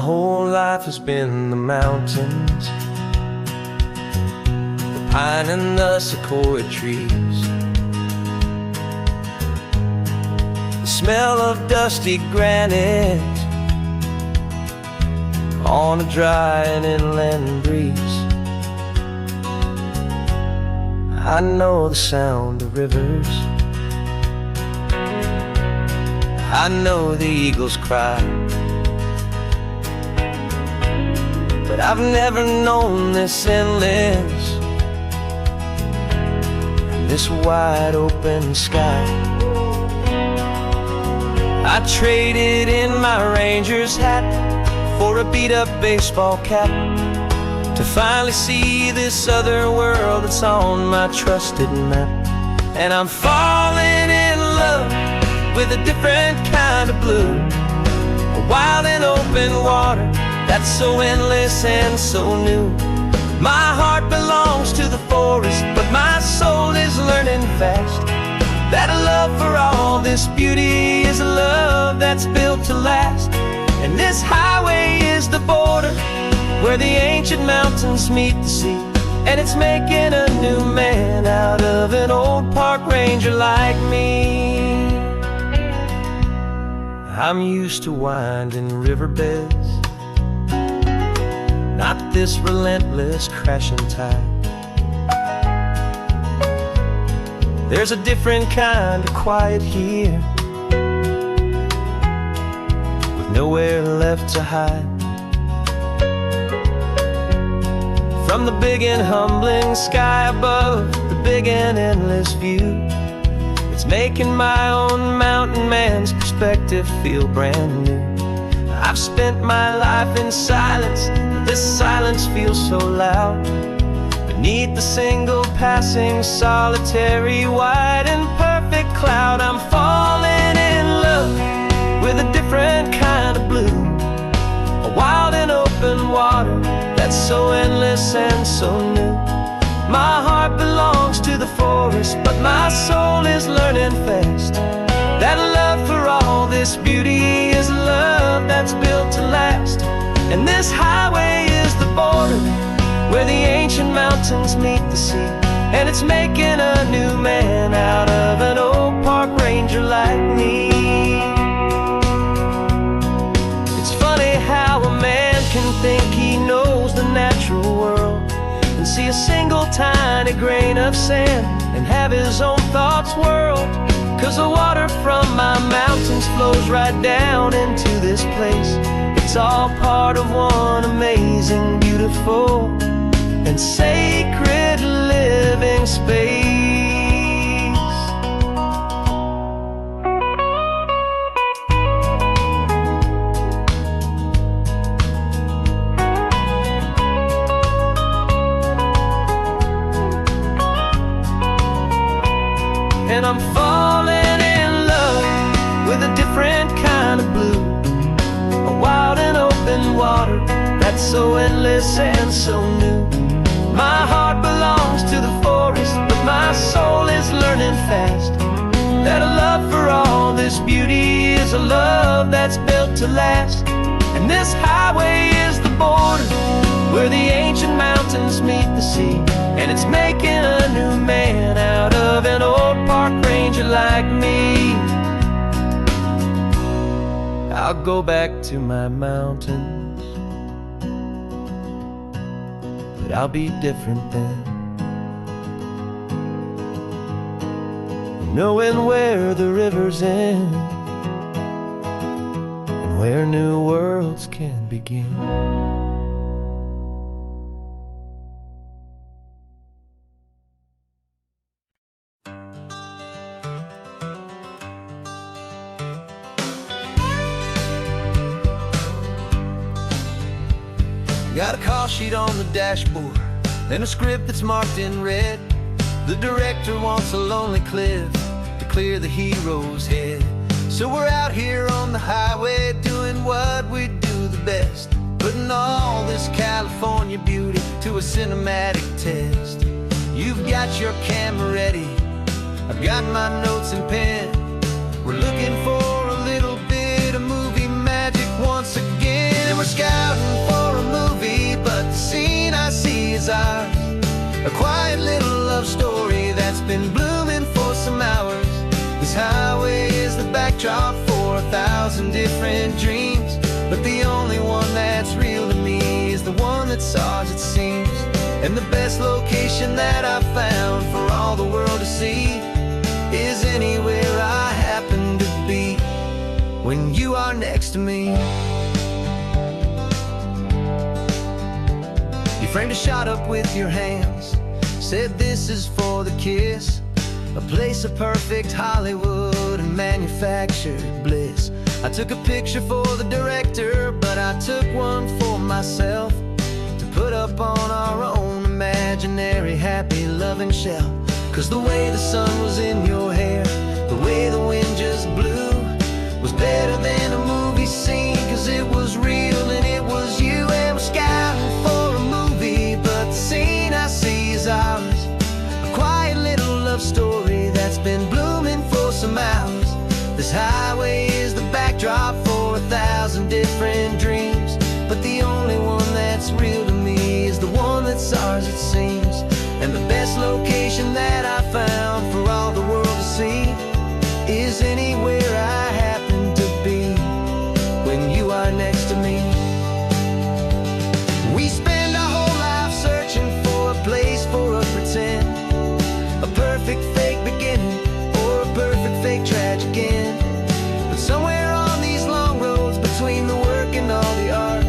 My whole life has been the mountains, the pine and the sequoia trees, the smell of dusty granite on a dry and inland breeze. I know the sound of rivers, I know the eagles cry, but I've never known this endless, this wide open sky. I traded in my ranger's hat for a beat-up baseball cap, to finally see this other world that's on my trusted map. And I'm falling in love with a different kind of blue, a wild and open water that's so endless and so new. My heart belongs to the forest, but my soul is learning fast that a love for all this beauty is a love that's built to last. And this highway is the border where the ancient mountains meet the sea, and it's making a new man out of an old park ranger like me. I'm used to winding riverbeds, not this relentless crashing tide. There's a different kind of quiet here, with nowhere left to hide. From the big and humbling sky above, the big and endless view, it's making my own mountain man's perspective feel brand new. I've spent my life in silence, this silence feels so loud. Beneath the single passing solitary white and perfect cloud, I'm falling in love with a different kind of blue, a wild and open water that's so endless and so new. My heart belongs to the forest, but my soul is learning fast that a love for all this beauty is a love that's built to last. And this highway is the border where the ancient mountains meet the sea, and it's making a new man out of an old park ranger like me. It's funny how a man can think he knows the natural world and see a single tiny grain of sand and have his own thoughts whirled. 'Cause the water from my mountains flows right down into this place. It's all part of one amazing, beautiful, and sacred living space. And I'm falling in love with a different kind of blue, a wild and open water that's so endless and so new. My heart belongs to the forest, but my soul is learning fast that a love for all this beauty is a love that's built to last. And this highway is the border where the ancient mountains meet the sea, and it's making a new man out of an old park ranger like me. I'll go back to my mountains, but I'll be different then, knowing where the rivers end and where new worlds can begin. Got a call sheet on the dashboard and a script that's marked in red. The director wants a lonely cliff to clear the hero's head. So we're out here on the highway doing what we do the best, putting all this California beauty to a cinematic test. You've got your camera ready, I've got my notes and pen. We're looking for a little bit of movie magic once again, and we're sky 1,000 different dreams, but the only one that's real to me is the one that's ours, it seems. And the best location that I've found for all the world to see is anywhere I happen to be when you are next to me. You framed a shot up with your hands, said this is for the kiss, a place of perfect Hollywood and manufactured bliss. I took a picture for the director, but I took one for myself to put up on our own imaginary happy loving shelf. Cause the way the sun was in your hair, the way the wind just blew, was better than a movie scene. Cause it was real and it was you, and we're scouting for a movie, but the scene I see is ours. A quiet little love story that's been blooming for some hours. This highway is the backdrop for 1,000 different dreams, but the only one that's real to me is the one that's ours, it seems. And the best location that I found for all the world to see is anywhere I happen to be when you are next to me. We spend our whole life searching for a place for a pretend, a perfect fake beginning or a perfect fake tragic end. But somewhere on these long roads between the work and all the art,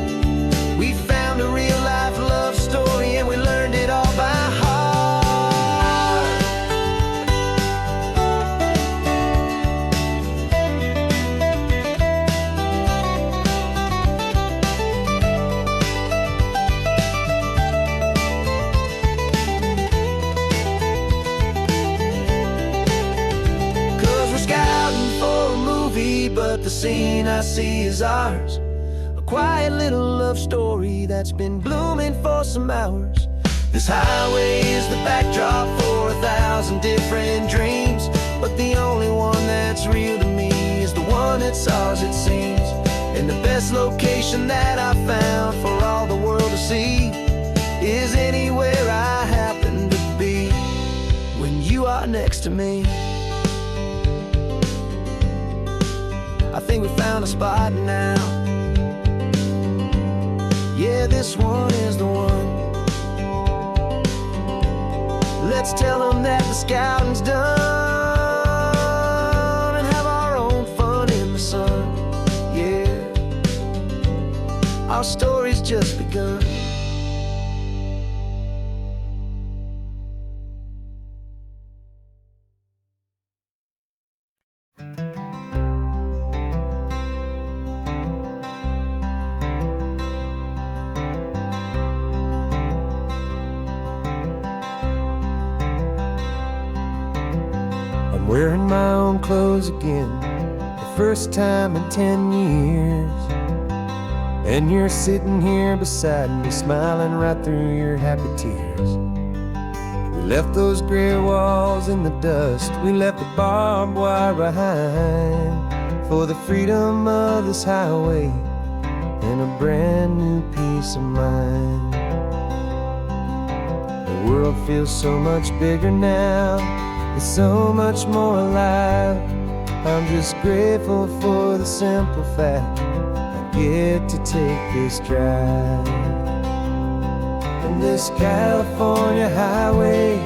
we found a real life love story, and we learned it all by heart. But the scene I see is ours, a quiet little love story that's been blooming for some hours. This highway is the backdrop for 1,000 different dreams, but the only one that's real to me is the one that's ours, it seems. And the best location that I found for all the world to see is anywhere I happen to be when you are next to me. I think we found a spot now. Yeah, this one is the one. Let's tell them that the scouting's done and have our own fun in the sun. Yeah, our story's just begun. Wearing my own clothes again, the first time in 10 years. And you're sitting here beside me, smiling right through your happy tears. We left those gray walls in the dust, we left the barbed wire behind, for the freedom of this highway and a brand new peace of mind. The world feels so much bigger now, it's so much more alive. I'm just grateful for the simple fact I get to take this drive. And this California highway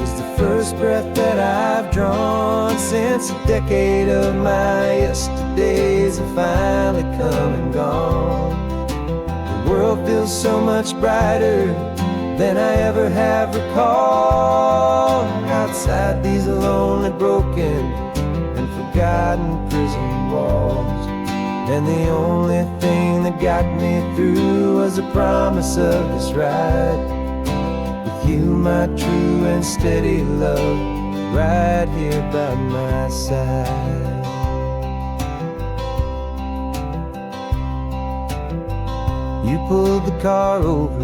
is the first breath that I've drawn since a decade of my yesterdays have finally come and gone. The world feels so much brighter than I ever have recalled. Outside these lonely, broken, and forgotten prison walls, and the only thing that got me through was the promise of this ride with you, my true and steady love, right here by my side. You pulled the car over,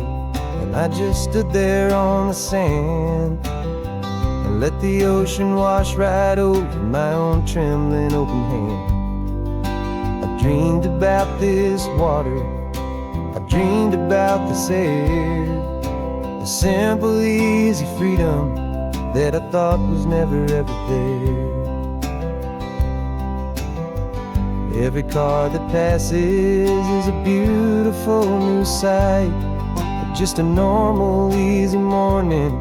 and I just stood there on the sand and let the ocean wash right over my own trembling open hand. I dreamed about this water, I dreamed about this air, the simple, easy freedom that I thought was never ever there. Every car that passes is a beautiful new sight. Just a normal, easy morning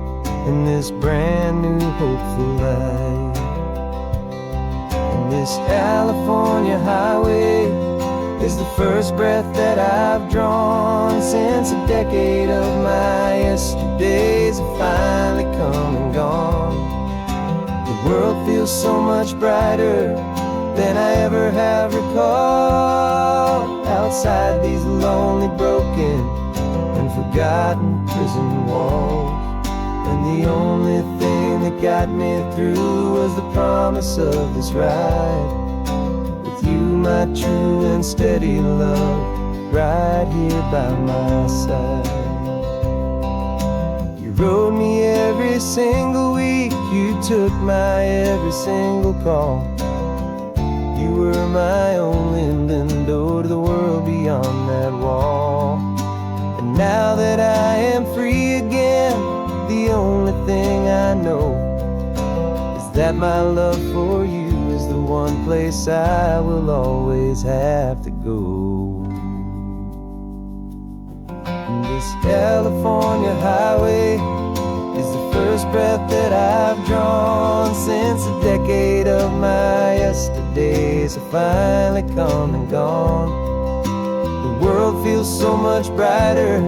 in this brand new, hopeful life. And this California highway is the first breath that I've drawn since a decade of my yesterdays have finally come and gone. The world feels so much brighter than I ever have recalled. Outside these lonely, broken, and forgotten prison walls. And the only thing that got me through was the promise of this ride. With you, my true and steady love, right here by my side. You rode me every single week, you took my every single call. You were my only window to the world beyond that wall. And now that I am free again, the only thing I know is that my love for you is the one place I will always have to go. And this California highway is the first breath that I've drawn since a decade of my yesterdays have finally come and gone. The world feels so much brighter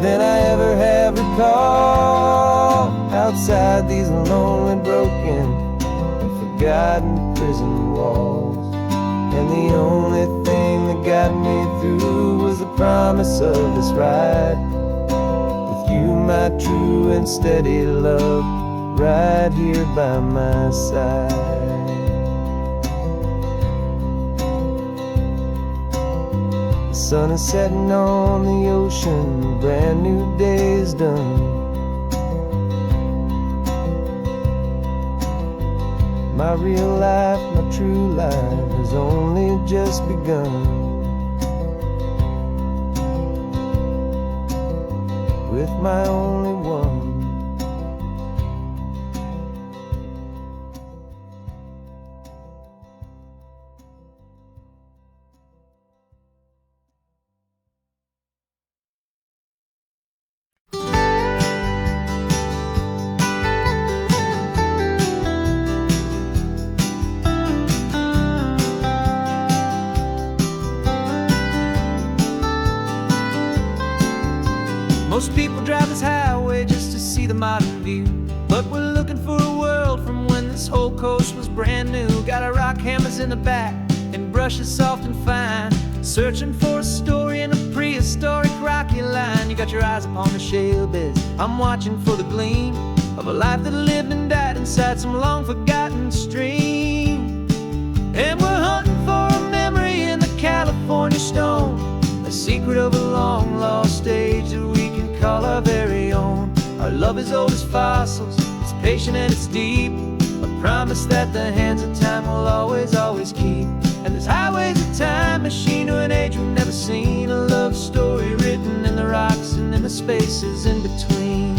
than I ever have recalled. Outside these lonely, broken, and forgotten prison walls. And the only thing that got me through was the promise of this ride. With you, my true and steady love, right here by my side. The sun is setting on the ocean, a brand new day is done. My real life, my true life has only just begun. With my only one. Most people drive this highway just to see the modern view, but we're looking for a world from when this whole coast was brand new. Got our rock hammers in the back and brushes soft and fine, searching for a story in a prehistoric rocky line. You got your eyes upon the shale beds, I'm watching for the gleam of a life that lived and died inside some long forgotten stream. And we're hunting for a memory in the California stone, a secret of a long lost age that we can call our very own. Our love is old as fossils, it's patient and it's deep, a promise that the hands of time will always, always keep. And this highway's a time machine to an age we've never seen, a love story written in the rocks and in the spaces in between.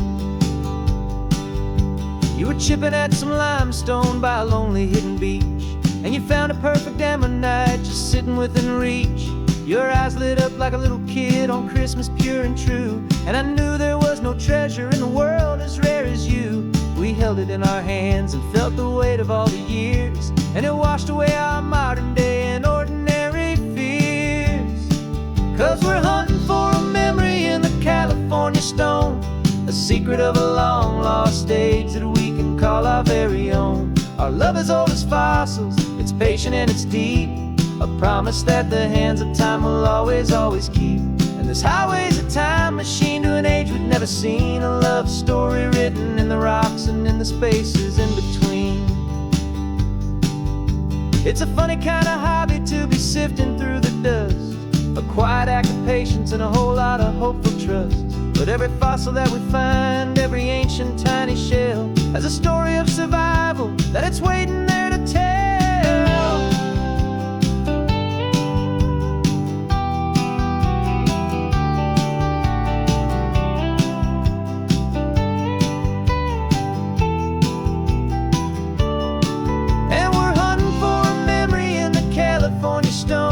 You were chipping at some limestone by a lonely hidden beach, and you found a perfect ammonite just sitting within reach. Your eyes lit up like a little kid on Christmas, pure and true, and I knew there was no treasure in the world as rare as you. We held it in our hands and felt the weight of all the years, and it washed away our modern day and ordinary fears. 'Cause we're hunting for a memory in the California stone, a secret of a long lost age that we can call our very own. Our love is old as fossils, it's patient and it's deep, a promise that the hands of time will always, always keep. And this highway's a time machine to an age we've never seen, a love story written in the rocks and in the spaces in between. It's a funny kind of hobby to be sifting through the dust, a quiet act of patience and a whole lot of hopeful trust. But every fossil that we find, every ancient tiny shell, has a story of survival that it's waiting there to tell. And we're hunting for a memory in the California stone,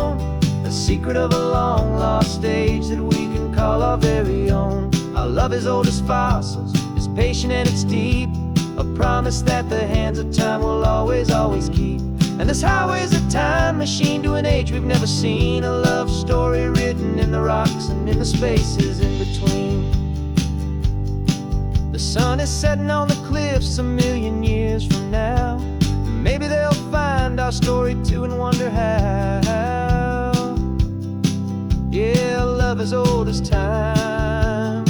secret of a long lost age that we can call our very own. Our love is old as fossils, it's patient and it's deep, a promise that the hands of time will always, always keep. And this highway's a time machine to an age we've never seen, a love story written in the rocks and in the spaces in between. The sun is setting on the cliffs a million years from now. Maybe they'll find our story too and wonder how. Yeah, love as old as time,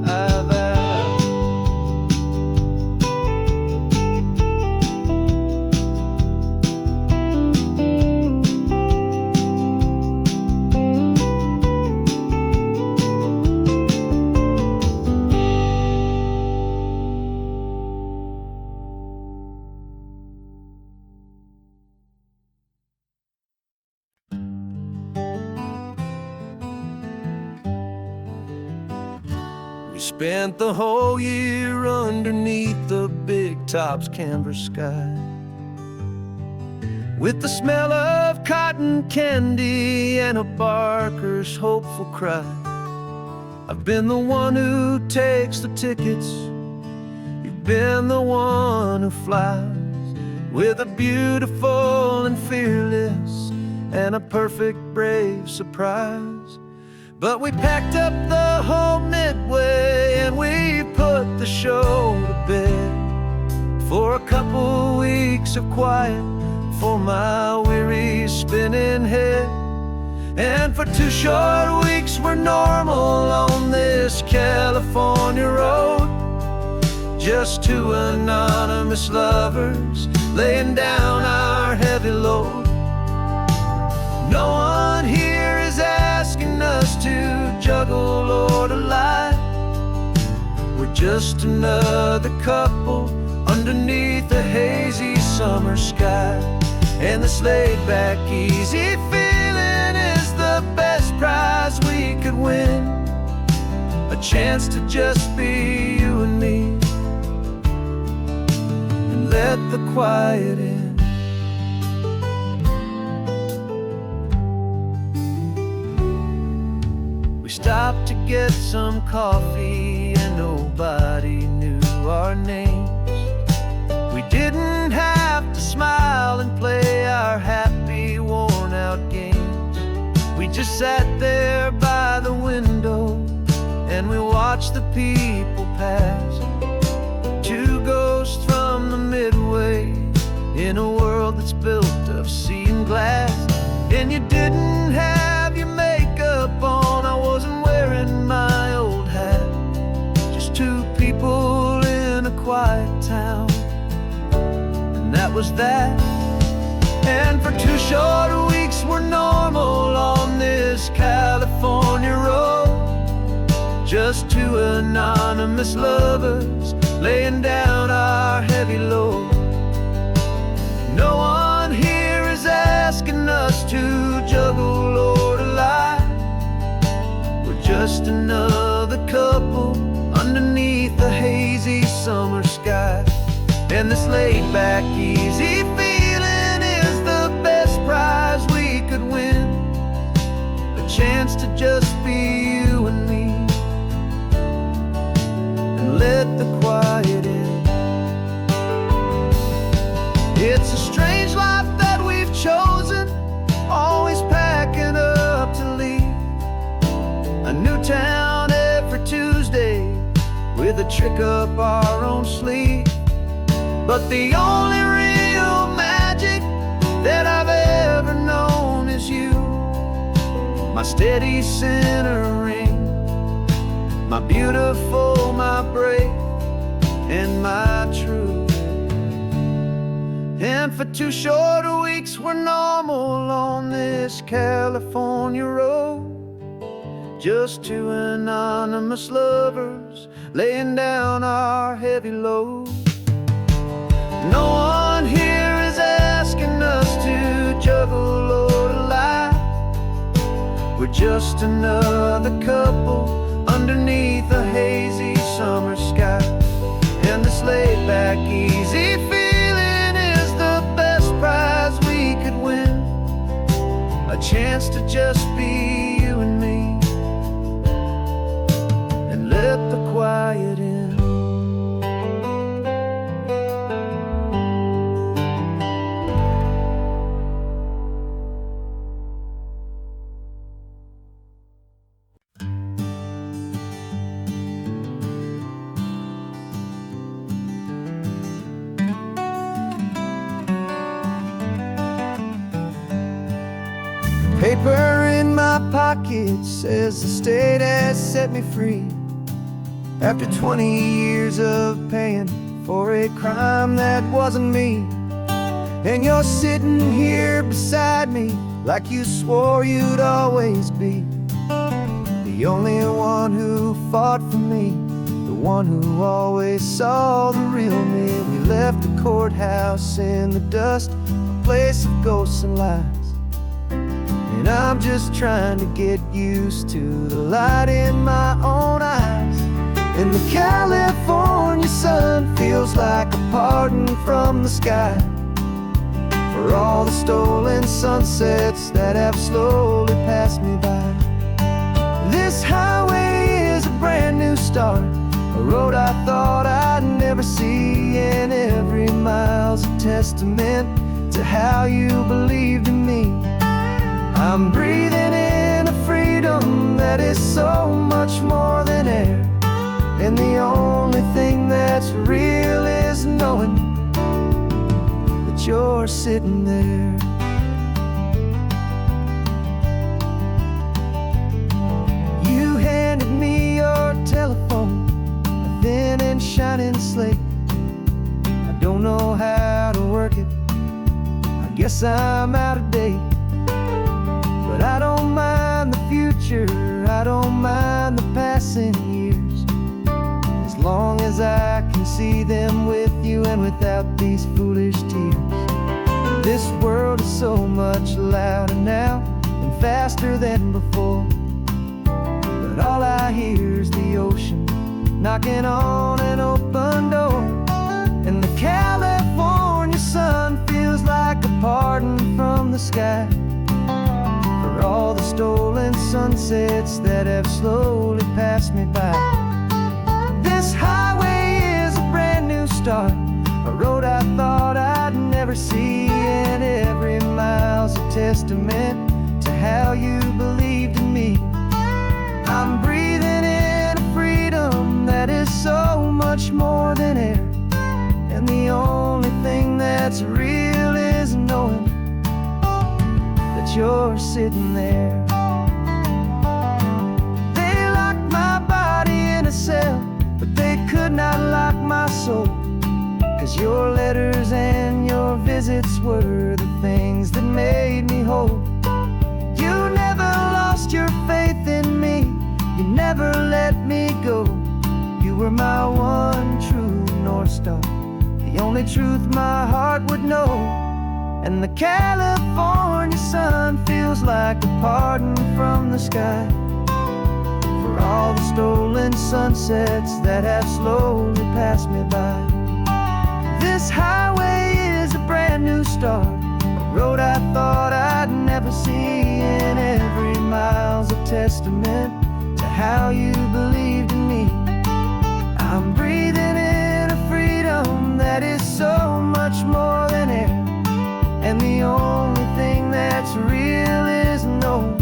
I vow. Spent the whole year underneath the big top's canvas sky, with the smell of cotton candy and a barker's hopeful cry. I've been the one who takes the tickets, you've been the one who flies, with a beautiful and fearless and a perfect brave surprise. But we packed up the whole Midway and we put the show to bed for a couple weeks of quiet for my weary spinning head. And for 2 short weeks we're normal on this California road, just 2 anonymous lovers laying down our heavy load. No one here is asking us to juggle or to lie. We're just another couple underneath the hazy summer sky. And this laid-back, easy feeling is the best prize we could win, a chance to just be you and me, and let the quiet in. Stopped to get some coffee and nobody knew our names. We didn't have to smile and play our happy worn out games. We just sat there by the window and we watched the people pass, 2 ghosts from the Midway in a world that's built of sea and glass. And you didn't have your makeup on, I wasn't wearing my old hat, just 2 people in a quiet town, and that was that. And for 2 short weeks we're normal on this California road, just 2 anonymous lovers laying down our heavy load. No one here is asking us to juggle or to lie. We're just another couple underneath the hazy summer sky. And this laid-back, easy feeling is the best prize we could win, a chance to just be you and me, and let the quiet in. It's a strange life that we've chosen, always packing up to leave a new town every Tuesday with a trick up our own sleeve. But the only real magic that I've ever known is you, my steady centering, my beautiful, my brave, and my true. And for 2 short weeks we're normal on this California road, just 2 anonymous lovers laying down our heavy load. No one here is asking us to juggle or to lie. We're just another couple underneath a hazy summer sky. And this laid-back, easy feeling is the best prize we could win, a chance to just be you and me, and let the quiet in. Paper in my pocket says the state has set me free after 20 years of paying for a crime that wasn't me. And you're sitting here beside me like you swore you'd always be the only one who fought for me, the one who always saw the real me. We left the courthouse in the dust, a place of ghosts and lies. And I'm just trying to get used to the light in my own eyes. And the California sun feels like a pardon from the sky for all the stolen sunsets that have slowly passed me by. This highway is a brand new start, a road I thought I'd never see, and every mile's a testament to how you believed in me. I'm breathing in a freedom that is so much more than air, and the only thing that's real is knowing that you're sitting there. You handed me your telephone, a thin and shining slate. I don't know how to work it, I guess I'm out of date. But I don't mind the future, I don't mind the passing years, as long as I can see them with you and without these foolish tears. This world is so much louder now and faster than before, but all I hear is the ocean knocking on an open door. And the California sun feels like a pardon from the sky for all the stolen sunsets that have slowly passed me by. This highway is a brand new start, a road I thought I'd never see, and every mile's a testament to how you believed in me. I'm breathing in a freedom that is so much more than air, and the only thing that's real is knowing that you're sitting there. They locked my body in a cell, but they could not lock my soul, 'cause your letters and your visits were the things that made me whole. You never lost your faith in me, you never let me go. You were my one true North Star, the only truth my heart would know. And the California sun feels like a pardon from the sky for all the stolen sunsets that have slowly passed me by. This highway is a brand new start, a road I thought I'd never see, and every mile's a testament to how you believed in me. I'm breathing in a freedom that is so much more than air, and the only thing that's real is knowing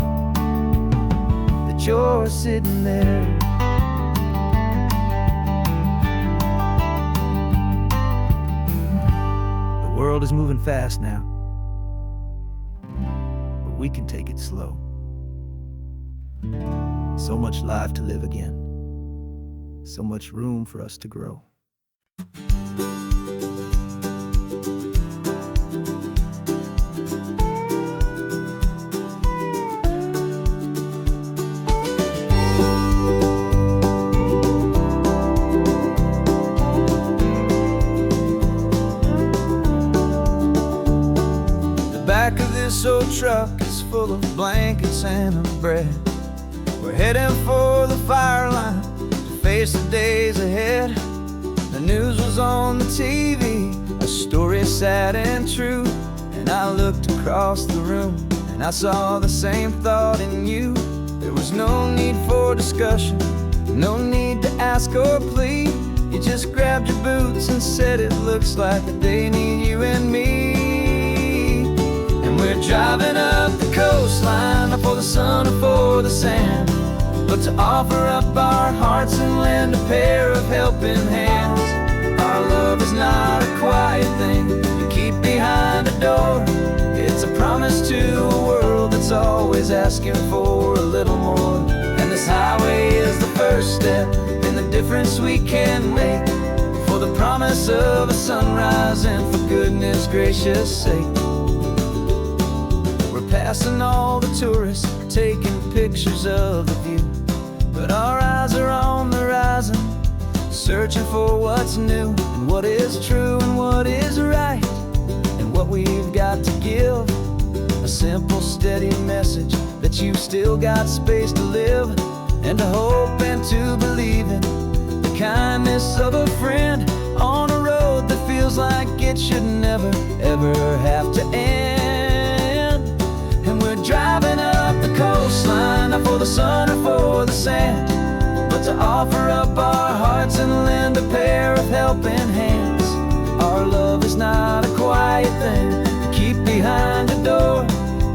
that you're sitting there. The world is moving fast now, but we can take it slow. So much life to live again, so much room for us to grow. Back of this old truck is full of blankets and of bread. We're heading for the fire line to face the days ahead. The news was on the TV, a story sad and true, and I looked across the room and and I saw the same thought in you. There was no need for discussion, no need to ask or plead. You just grabbed your boots and said it looks like the day need you and me. And we're driving up the coastline, not for the sun or for the sand, but to offer up our hearts and lend a pair of helping hands. Our love is not a quiet thing you keep behind a door. It's a promise to a world that's always asking for a little more. And this highway is the first step in the difference we can make, for the promise of a sunrise and for goodness gracious sake. We're passing all the tourists, taking pictures of the view, but our eyes are on the horizon, searching for what's new and what is true and what is right, and what we've got to give. A simple, steady message that you've still got space to live, and to hope and to believe in the kindness of a friend on a road that feels like it should never, ever have to end. And we're driving up the coastline, not for the sun or for the sand, but to offer up our hearts and lend a pair of helping hands. Our love is not a quiet thing to keep behind a door.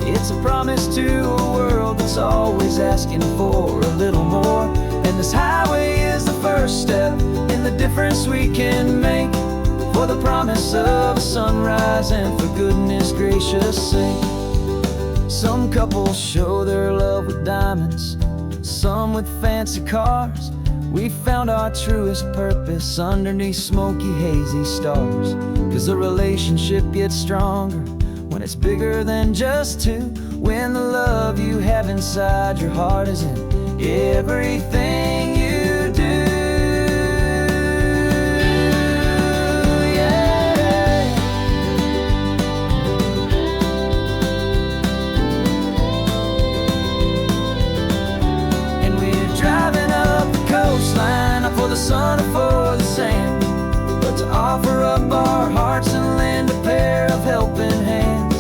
It's a promise to a world that's always asking for a little more. And this highway is the first step in the difference we can make, for the promise of a sunrise and for goodness gracious sake. Some couples show their love with diamonds, some with fancy cars. We found our truest purpose underneath smoky, hazy stars. 'Cause the relationship gets stronger when it's bigger than just two, when the love you have inside your heart is in everything you do. Yeah. And we're driving up the coastline, not for the sun or for the sand, but to offer up our hearts and lend a pair of helping hands.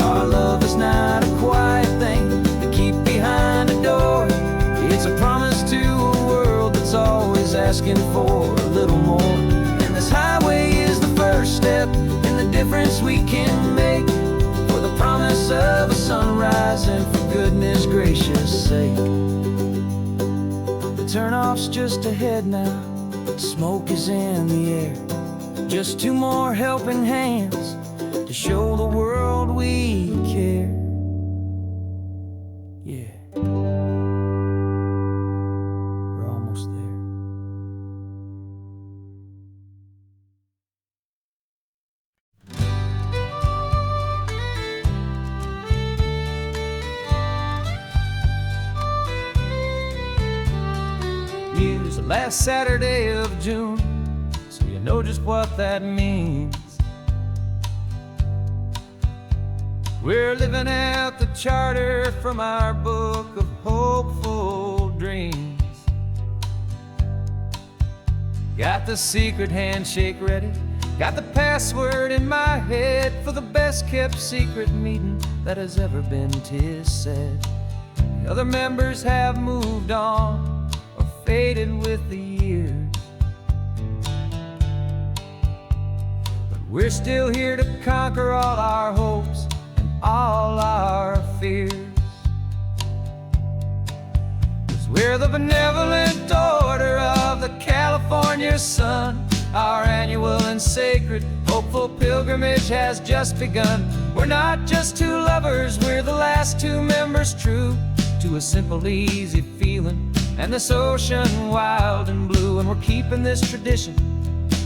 Our love is not a quiet thing to keep behind a door. It's a promise to a world that's always asking for a little more. And this highway is the first step in the difference we can make, for the promise of a sunrise and for goodness gracious sake. The turnoff's just ahead now, smoke is in the air. Just two more helping hands to show the world we care. Yeah. We're almost there. Use the last Saturday of June, so you know just what that means. We're living out the charter from our book of hopeful dreams. Got the secret handshake ready, got the password in my head for the best kept secret meeting that has ever been, 'tis said. The other members have moved on or faded with the years, but we're still here to conquer all our hopes, all our fears. 'Cause we're the benevolent order of the California sun. Our annual and sacred hopeful pilgrimage has just begun. We're not just two lovers, we're the last two members true to a simple, easy feeling and this ocean wild and blue. And we're keeping this tradition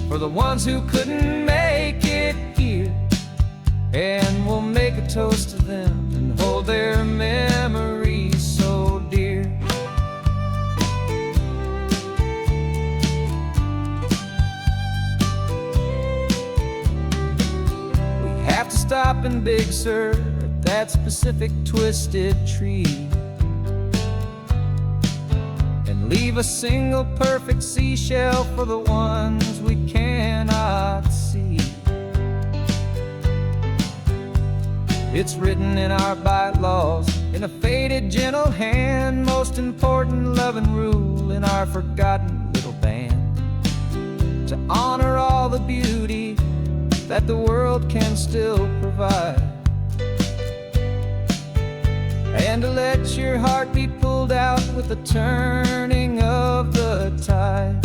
for the ones who couldn't make it here, and we'll make a toast to them and hold their memories so dear. We have to stop in Big Sur at that specific twisted tree and leave a single perfect seashell for the ones we cannot see. It's written in our bylaws, in a faded gentle hand, most important love and rule in our forgotten little band. To honor all the beauty that the world can still provide, and to let your heart be pulled out with the turning of the tide.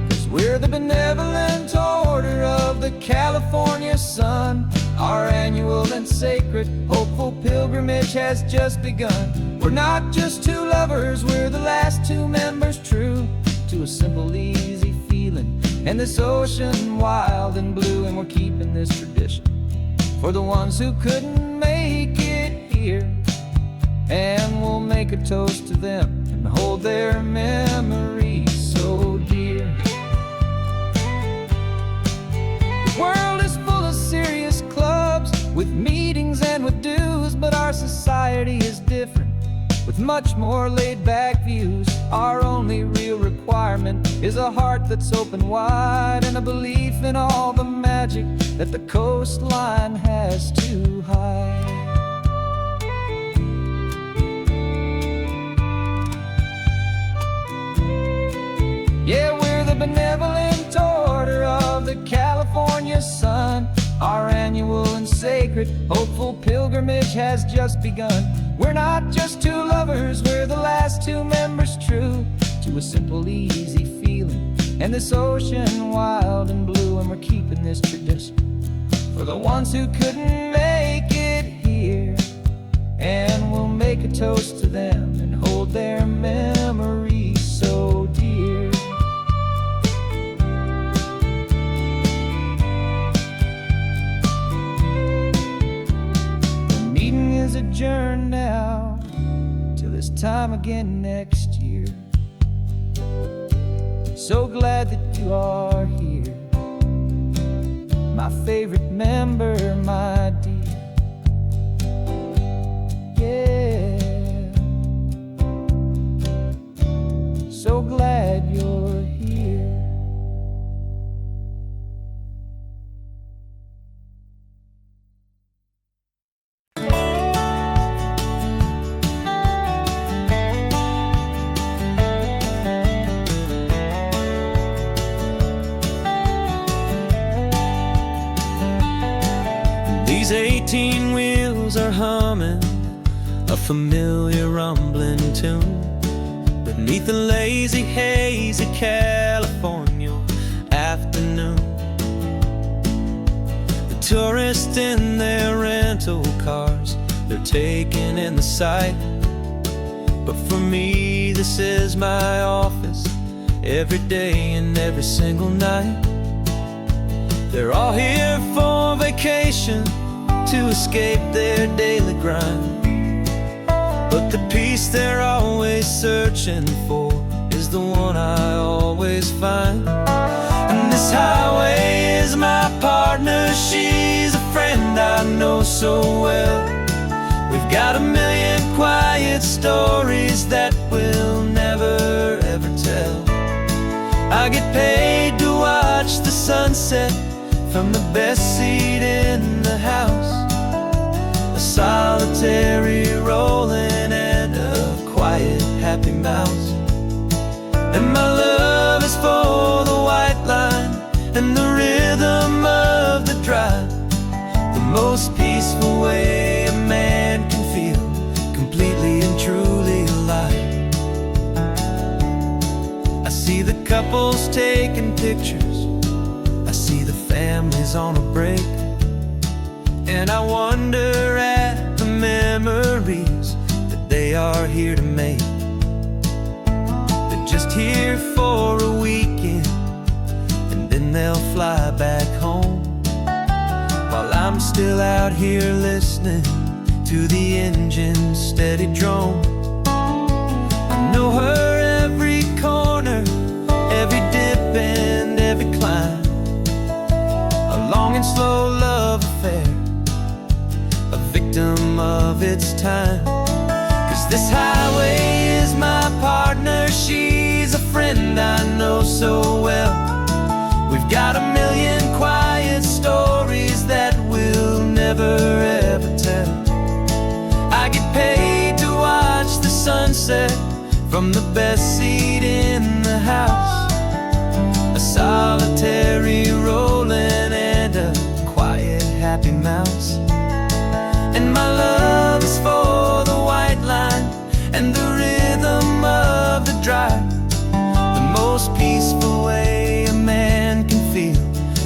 'Cause we're the benevolent order of the California sun. Our annual and sacred, hopeful pilgrimage has just begun. We're not just two lovers, we're the last two members true to a simple, easy feeling, and this ocean wild and blue. And we're keeping this tradition for the ones who couldn't make it here, and we'll make a toast to them and hold their memories so dear. The world is full of serious clubs with meetings and with dues, but our society is different with much more laid-back views. Our only real requirement is a heart that's open wide, and a belief in all the magic that the coastline has to hide. Yeah, we're the benevolent order of the California sun. Our annual and sacred, hopeful pilgrimage has just begun. We're not just two lovers, we're the last two members true to a simple, easy feeling, and this ocean wild and blue. And we're keeping this tradition for the ones who couldn't make it here, and we'll make a toast to them and hold their memories so dear. The meeting is adjourned now till this time again next year. So glad that you are here, my favorite member, my dear. Yeah, so glad you're here. These 18 wheels are humming a familiar rumbling tune beneath the lazy haze of California afternoon. The tourists in their rental cars, they're taking in the sight, but for me this is my office every day and every single night. They're all here for vacation to escape their daily grind, but the peace they're always searching for is the one I always find. And this highway is my partner, she's a friend I know so well. We've got a million quiet stories that we'll never ever tell. I get paid to watch the sunset from the best seat in the house, a solitary rolling and a quiet happy mouse. And my love is for the white line and the rhythm of the drive, the most peaceful way a man can feel completely and truly alive. I see the couples taking pictures, I see the families on a break, and I wonder at the memories that they are here to make. They're just here for a weekend and then they'll fly back home, while I'm still out here listening to the engine's steady drone. I know her every corner, every dip and every climb, a long and slow love affair, a victim of its time. 'Cause this highway is my partner, she's a friend I know so well. We've got a million quiet stories that we'll And my love is for the white line and the rhythm of the drive, the most peaceful way a man can feel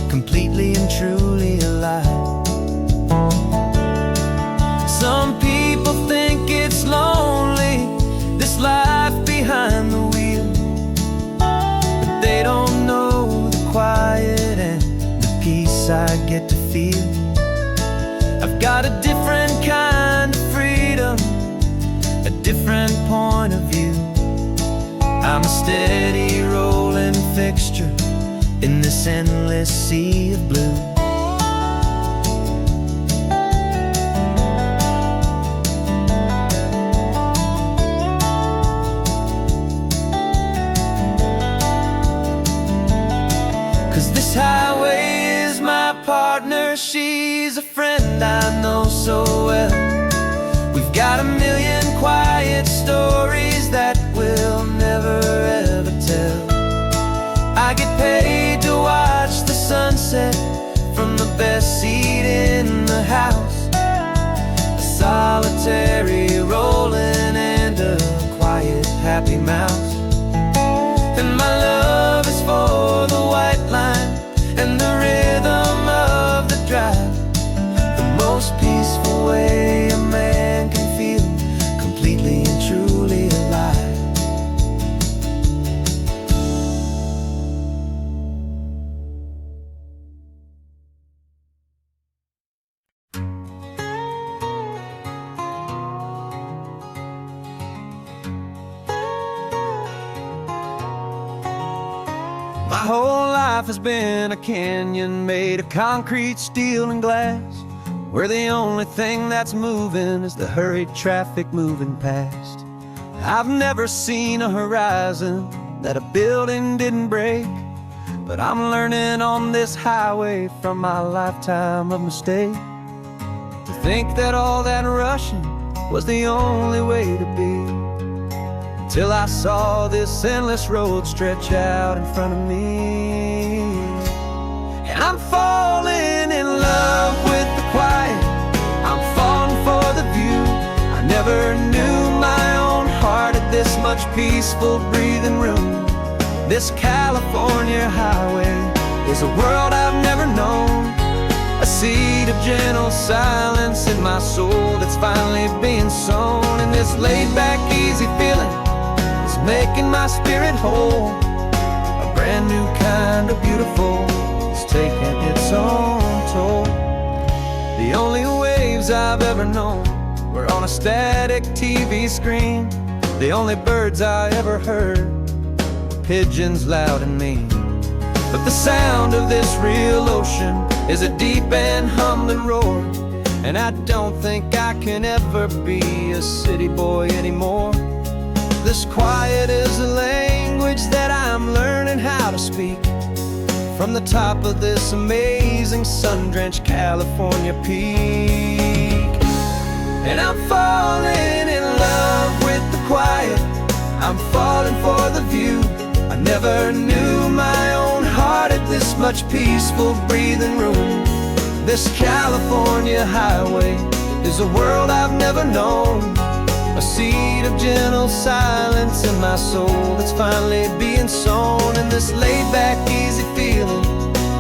completely and truly alive. Some people think it's lonely, this life behind the wheel, but they don't know the quiet and the peace I get to feel. I've got a different kind of freedom, a different point of view. I'm a steady rolling fixture in this endless sea of blue. 'Cause this highway is my partner, she's a friend I know so well. We've got a million quiet stories that we'll never ever tell. I get paid to watch the sunset from the best seat in the house, a solitary rolling and a quiet happy mouse. And my love is for the white line and the rhythm of the drive, the most peaceful way a man can feel completely and truly alive. My whole life has been a canyon made of concrete, steel, and glass, where the only thing that's moving is the hurried traffic moving past. I've never seen a horizon that a building didn't break, but I'm learning on this highway from my lifetime of mistake, to think that all that rushing was the only way to be. Till I saw this endless road stretch out in front of me. And I'm falling in love with the quiet, I'm falling for the view. I never knew my own heart had this much peaceful breathing room. This California highway is a world I've never known, a seed of gentle silence in my soul that's finally being sown. And this laid-back, easy feeling making my spirit whole, a brand new kind of beautiful is taking its own toll. The only waves I've ever known were on a static TV screen. The only birds I ever heard were pigeons loud and mean. But the sound of this real ocean is a deep and humbling roar, and I don't think I can ever be a city boy anymore. This quiet is a language that I'm learning how to speak from the top of this amazing sun-drenched California peak. And I'm falling in love with the quiet, I'm falling for the view. I never knew my own heart had this much peaceful breathing room. This California highway is a world I've never known, a seed of gentle silence in my soul that's finally being sown. And this laid-back, easy feeling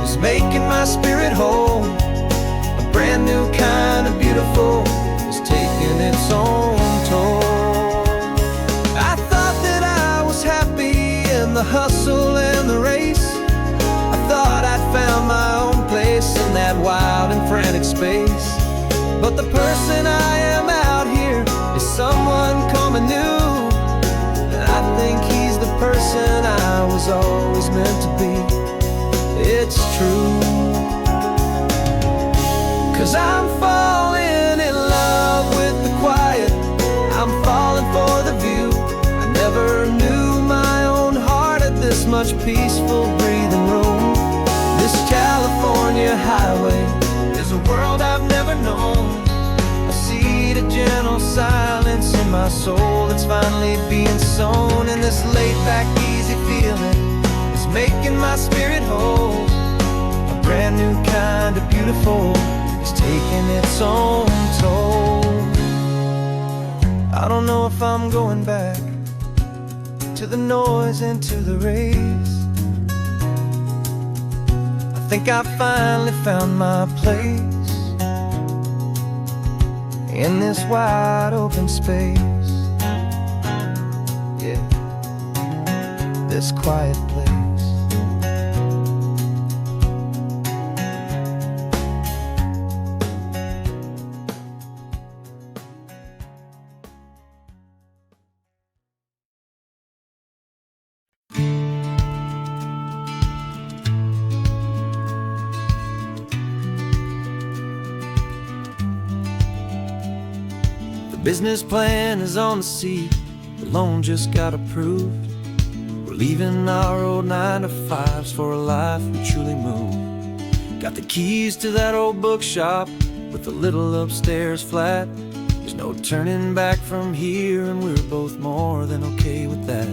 is making my spirit whole, a brand new kind of beautiful is taking its own toll. I thought that I was happy in the hustle and the race, I thought I'd found my own place in that wild and frantic space. But the person I am out here is someone coming new, and I think he's the person I was always meant to be. It's true, 'cause I'm falling in love with the quiet, I'm falling for the view. I never knew my own heart had this much peaceful breathing room. This California highway is a world I've never known, a seed of gentle silence in my soul that's finally being sown. And this laid-back, easy feeling is making my spirit whole, a brand new kind of beautiful is taking its own toll. I don't know if I'm going back to the noise and to the race. I think I finally found my place in this wide open space. Yeah, this quiet place. The business plan is on the seat, the loan just got approved. We're leaving our old 9-to-5s for a life we truly move. Got the keys to that old bookshop with a little upstairs flat. There's no turning back from here, and we're both more than okay with that.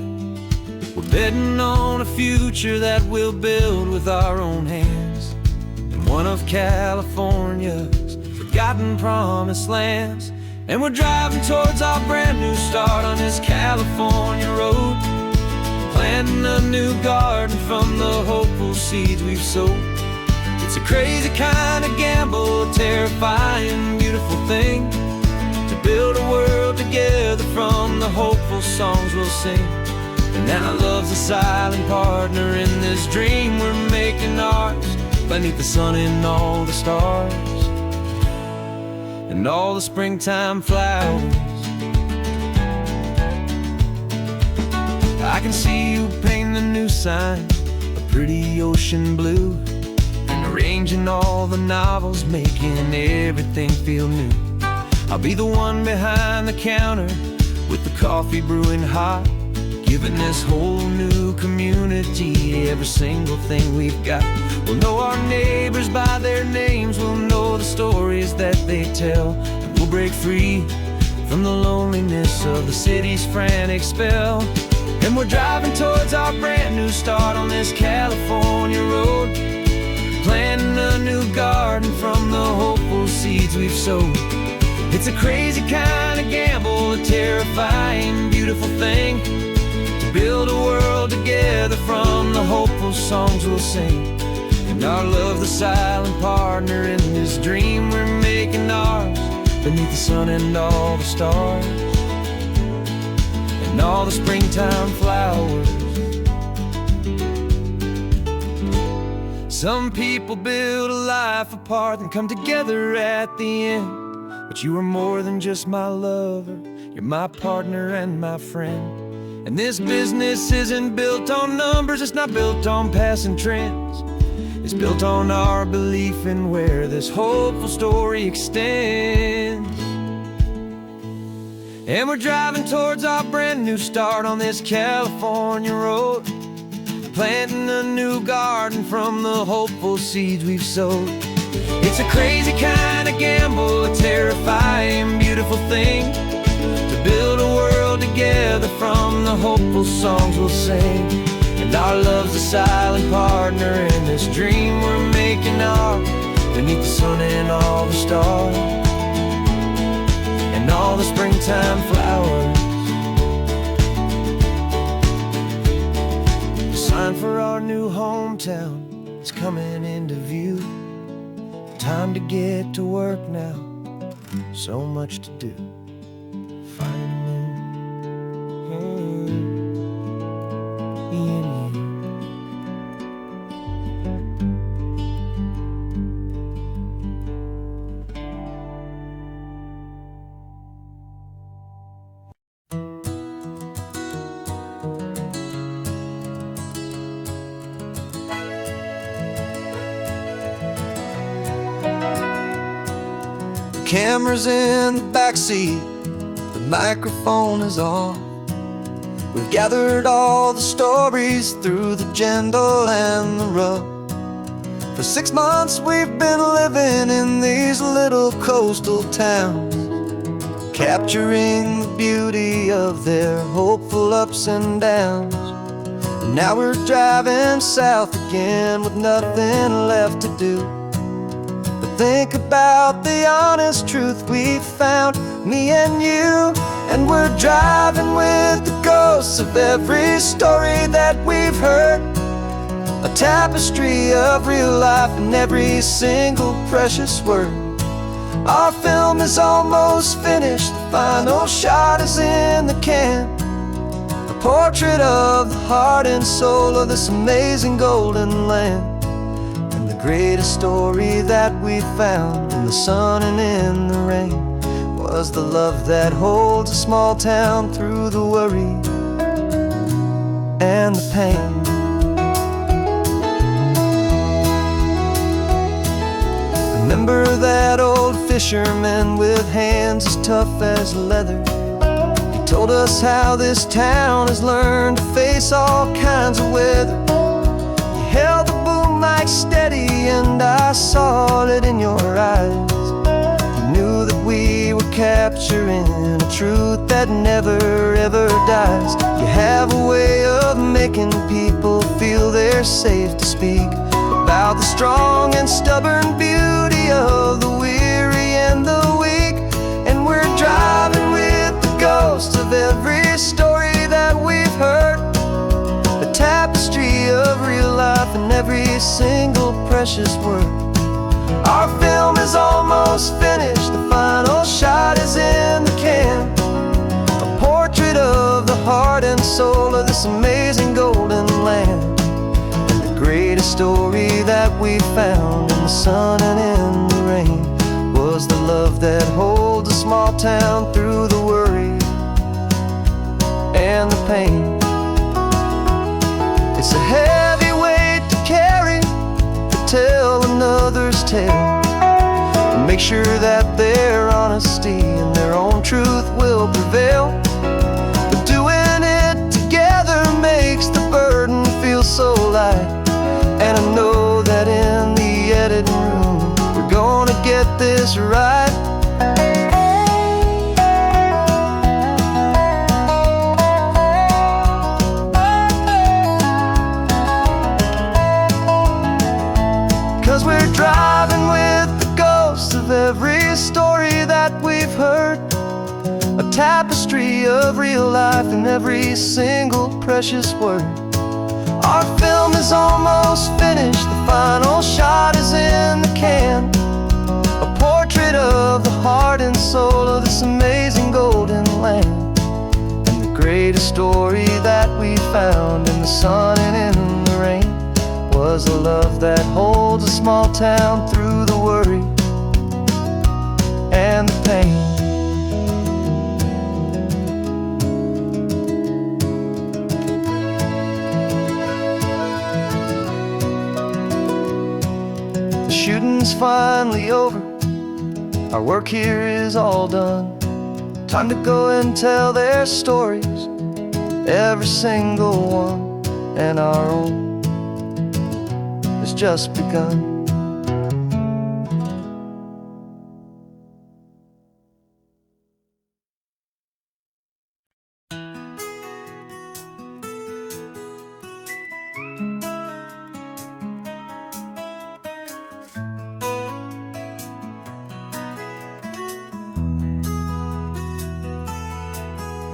We're betting on a future that we'll build with our own hands in one of California's forgotten promised lands. And we're driving towards our brand new start on this California road, planting a new garden from the hopeful seeds we've sowed. It's a crazy kind of gamble, a terrifying, beautiful thing, to build a world together from the hopeful songs we'll sing. And now love's a silent partner in this dream we're making ours, beneath the sun and all the stars and all the springtime flowers. I can see you painting a new sign, a pretty ocean blue, and arranging all the novels, making everything feel new. I'll be the one behind the counter with the coffee brewing hot, giving this whole new community every single thing we've got. We'll know our neighbors by their names, we'll know the stories that they tell, and we'll break free from the loneliness of the city's frantic spell. And we're driving towards our brand new start on this California road, planting a new garden from the hopeful seeds we've sowed. It's a crazy kind of gamble, a terrifying, beautiful thing, to build a world together from the hopeful songs we'll sing. And our love, the silent partner in this dream we're making ours, beneath the sun and all the stars and all the springtime flowers. Some people build a life apart and come together at the end, but you are more than just my lover, you're my partner and my friend. And this business isn't built on numbers, it's not built on passing trends. It's built on our belief in where this hopeful story extends. And we're driving towards our brand new start on this California road, planting a new garden from the hopeful seeds we've sowed. It's a crazy kind of gamble, a terrifying, beautiful thing, to build a world together from the hopeful songs we'll sing. And our love's a silent partner in this dream we're making ours, beneath the sun and all the stars and all the springtime flowers. The sign for our new hometown is coming into view. Time to get to work now, so much to do. Camera's in the backseat, the microphone is on. We've gathered all the stories through the gentle and the rough. For 6 months we've been living in these little coastal towns, capturing the beauty of their hopeful ups and downs. And now we're driving south again with nothing left to do but Think about the honest truth we found, me and you. And we're driving with the ghosts of every story that we've heard. A tapestry of real life in every single precious word. Our film is almost finished, the final shot is in the can. A portrait of the heart and soul of this amazing golden land. And the greatest story that we found in the sun and in the rain was the love that holds a small town through the worry and the pain. Remember that old fisherman with hands as tough as leather? He told us how this town has learned to face all kinds of weather. You held the boom mic steady and I saw it in your eyes. You knew that we were capturing a truth that never ever dies. You have a way of making people feel they're safe to speak about the strong and stubborn beauty of the weary and the weak. And we're driving with the ghosts of every story that we've heard. A tapestry of real life in every single precious word. Our film is almost finished, the final shot is in the can. A portrait of the heart and soul of this amazing golden land. Greatest story that we found in the sun and in the rain was the love that holds a small town through the worry and the pain. It's a heavy weight to carry, to tell another's tale, and make sure that their honesty and their own truth will prevail. But doing it together makes the burden feel so light. And I know that in the editing room we're gonna get this right. 'Cause we're driving with the ghosts of every story that we've heard. A tapestry of real life in every single precious word. Our film is almost finished, the final shot is in the can. A portrait of the heart and soul of this amazing golden land. And the greatest story that we found in the sun and in the rain was a love that holds a small town through the worry and the pain. Shooting's finally over, our work here is all done. Time to go and tell their stories, every single one, and our own has just begun.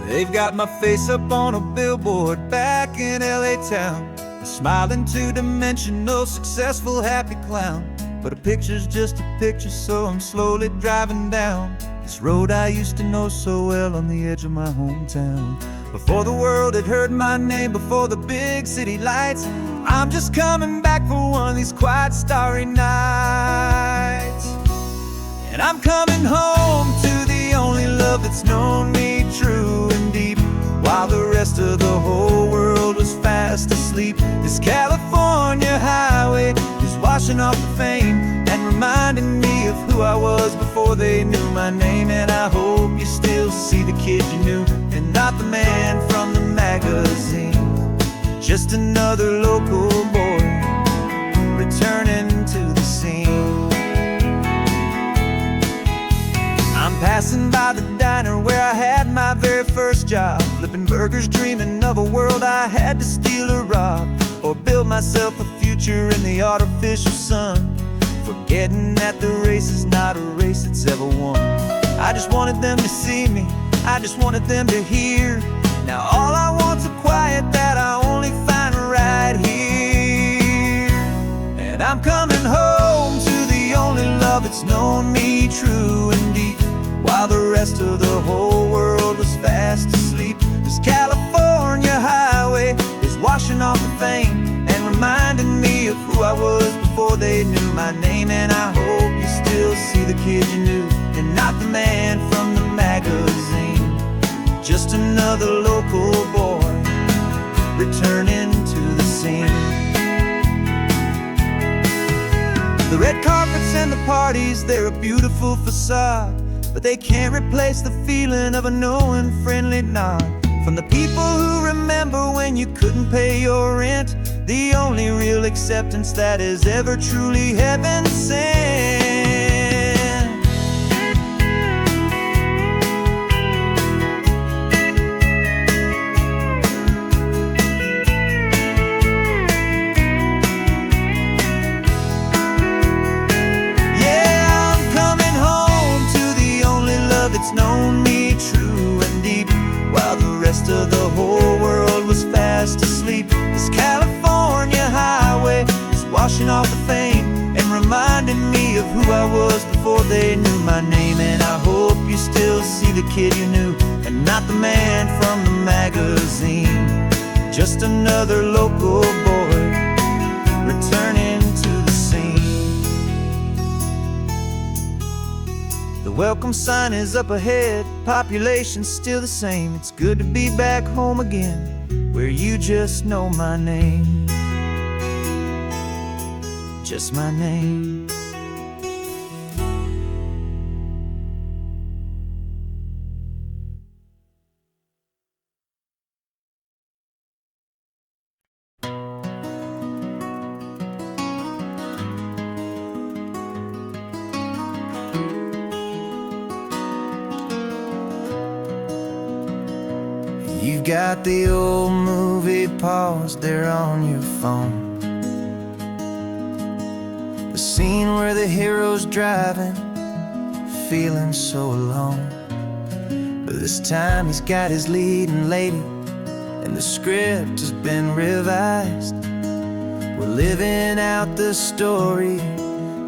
They've got my face up on a billboard back in LA town, a smiling two-dimensional, successful, happy clown. But a picture's just a picture, so I'm slowly driving down this road I used to know so well on the edge of my hometown. Before the world had heard my name, before the big city lights, I'm just coming back for one of these quiet, starry nights. And I'm coming home to the only love that's known me true and deep, while the rest of the whole world was fast asleep. This California highway is washing off the fame and reminding me of who I was before they knew my name. And I hope you still see the kid you knew and not the man from the magazine. Just another local boy returning to the scene. I'm passing by the diner where I had my very first job, flipping burgers, dreaming of a world I had to steal or rob, or build myself a future in the artificial sun. forgetting that the race is not a race that's ever won. I just wanted them to see me, I just wanted them to hear. Now all I want's a quiet that I only find right here. And I'm coming home to the only love that's known me true and deep, while the rest of the whole world was fast asleep. This California highway is washing off the fame and reminding me of who I was before they knew my name. And I hope you still see the kid you knew, and not the man from the magazine. Just another local boy returning to the scene. The red carpets and the parties, they're a beautiful facade, but they can't replace the feeling of a knowing friendly nod from the people who remember when you couldn't pay your rent. The only real acceptance that is ever truly heaven sent. It's known me true and deep, while the rest of the whole world was fast asleep. This California highway is washing off the fame and reminding me of who I was before they knew my name. And I hope you still see the kid you knew, and not the man from the magazine. Just another local boy returning to the scene. The welcome sign is up ahead, population's still the same. It's good to be back home again, where you just know my name. Just my name. You've got the old movie paused there on your phone, the scene where the hero's driving, feeling so alone. But this time he's got his leading lady, and the script has been revised. We're living out the story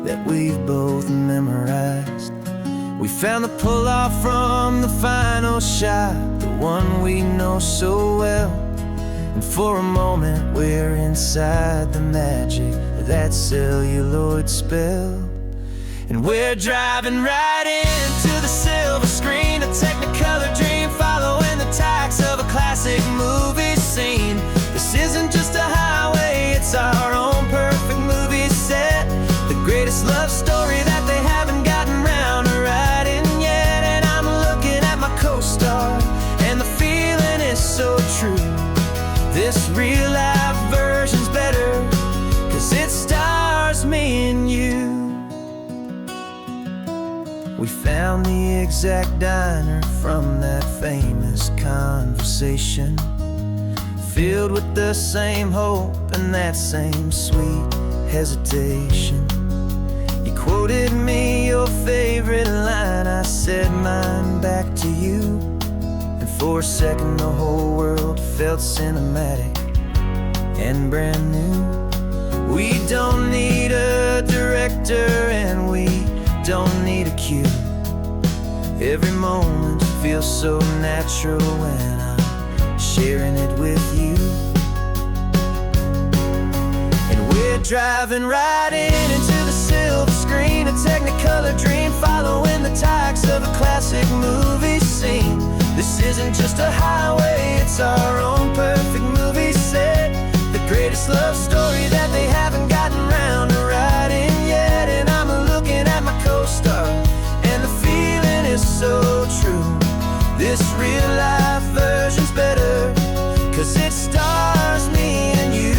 that we've both memorized. We found the pull-off from the final shot, the one we know so well. And for a moment we're inside the magic of that celluloid spell. And we're driving right into the silver screen, a Technicolor dream, following the tacks of a classic movie scene. This isn't just a highway, it's our own perfect movie set, the greatest love story that they haven't gotten round to writing yet. And I'm looking at my co-star, and the feeling is so true. This real life version's better, 'cause it stars me and you. We found the exact diner from that famous conversation, filled with the same hope and that same sweet hesitation. You quoted me your favorite line, I said mine back to you. And for a second the whole world felt cinematic and brand new. We don't need a director and we don't need a cue. Every moment feels so natural when I'm sharing it with you. And we're driving right into the silver screen, a Technicolor dream, following the tacks of a classic movie scene. This isn't just a highway, it's our own perfect movie set, the greatest love story that they haven't gotten round to writing yet. And I'm looking at my co-star, and the feeling is so true. This real life version's better, 'cause it stars me and you.